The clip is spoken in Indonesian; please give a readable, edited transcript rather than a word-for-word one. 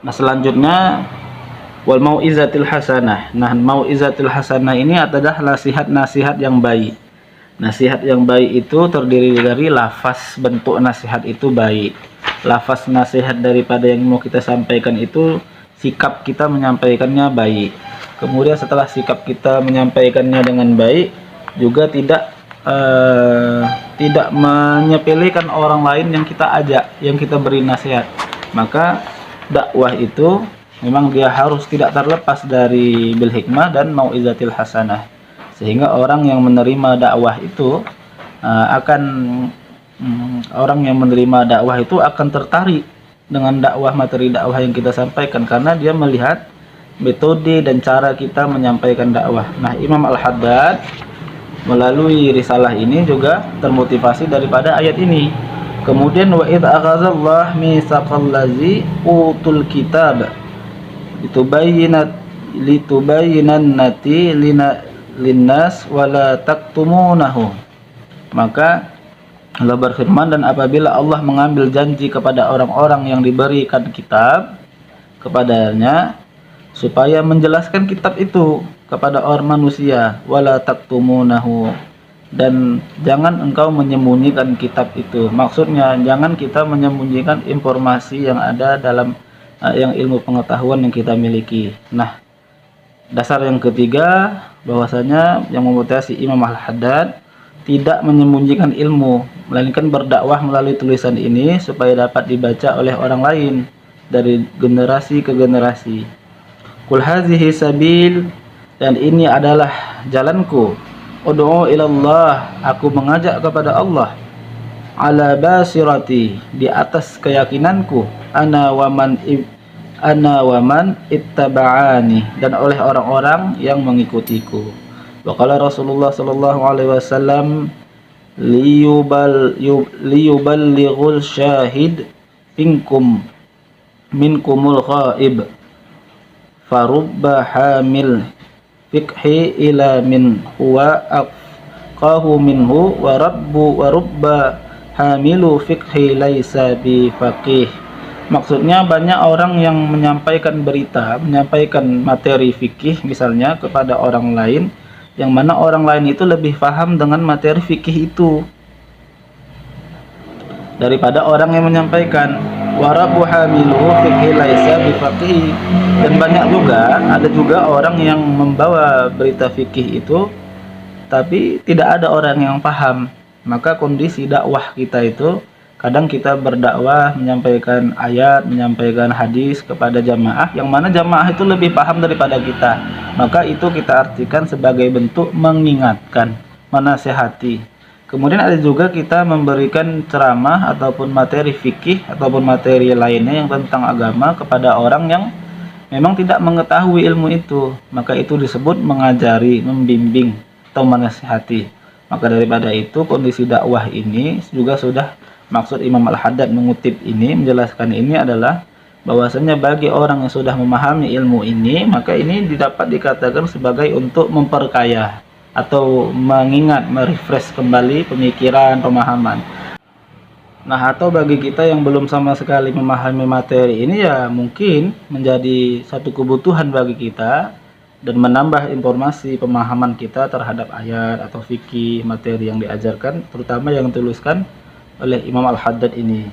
Nah, selanjutnya wal mau'izatil hasanah. Nah, mau'izatil hasanah ini adalah nasihat-nasihat yang baik. Nasihat yang baik itu terdiri dari lafaz bentuk nasihat itu baik. Lafaz nasihat daripada yang mau kita sampaikan itu sikap kita menyampaikannya baik. Kemudian setelah sikap kita menyampaikannya dengan baik, juga tidak menyepelekan orang lain yang kita ajak, yang kita beri nasihat. Maka dakwah itu memang dia harus tidak terlepas dari bil hikmah dan mau'izatil hasanah, sehingga orang yang menerima dakwah itu akan tertarik dengan materi dakwah yang kita sampaikan, karena dia melihat metode dan cara kita menyampaikan dakwah. Nah, Imam Al-Haddad melalui risalah ini juga termotivasi daripada ayat ini. Kemudian wa idz akhadzallahu mitsaqal ladzi utul kitab litubayyinannati linnas wala taktumunahu. Maka Allah berfirman, dan apabila Allah mengambil janji kepada orang-orang yang diberikan kitab kepadanya supaya menjelaskan kitab itu kepada orang manusia, wala taktumunahu, dan jangan engkau menyembunyikan kitab itu. Maksudnya jangan kita menyembunyikan informasi yang ada dalam yang ilmu pengetahuan yang kita miliki. Nah, dasar yang ketiga bahwasanya yang memotivasi Imam Al-Haddad tidak menyembunyikan ilmu, melainkan berdakwah melalui tulisan ini supaya dapat dibaca oleh orang lain dari generasi ke generasi. Qul hazihi sabil, dan ini adalah jalanku. Ud'u ilallah, aku mengajak kepada Allah. Ala basirati, di atas keyakinanku. Ana wa man ittaba'ani, dan oleh orang-orang yang mengikutiku. Wa qala Rasulullah sallallahu alaihi wasallam liyuballighul syahid minkumul ghaib farubba hamil fikhi ila min huwa aqahu minhu wa rubba hamilu fikhi laisa bi faqih. Maksudnya banyak orang yang menyampaikan berita, menyampaikan materi fikih misalnya kepada orang lain, yang mana orang lain itu lebih paham dengan materi fikih itu daripada orang yang menyampaikan. Warabu hamiluhu fikhi laisa bifaqih, dan ada juga orang yang membawa berita fikih itu tapi tidak ada orang yang paham. Maka kondisi dakwah kita itu kadang kita berdakwah menyampaikan ayat, menyampaikan hadis kepada jamaah yang mana jamaah itu lebih paham daripada kita. Maka itu kita artikan sebagai bentuk mengingatkan, menasehati. Kemudian ada juga kita memberikan ceramah ataupun materi fikih ataupun materi lainnya yang tentang agama kepada orang yang memang tidak mengetahui ilmu itu. Maka itu disebut mengajari, membimbing atau menasihati. Maka daripada itu kondisi dakwah ini juga sudah, maksud Imam Al-Haddad mengutip ini, menjelaskan ini adalah bahwasanya bagi orang yang sudah memahami ilmu ini, maka ini dapat dikatakan sebagai untuk memperkaya atau mengingat, merefresh kembali pemikiran, pemahaman. Nah, atau bagi kita yang belum sama sekali memahami materi ini, ya mungkin menjadi satu kebutuhan bagi kita dan menambah informasi pemahaman kita terhadap ayat atau fikih materi yang diajarkan, terutama yang dituliskan oleh Imam Al-Haddad ini.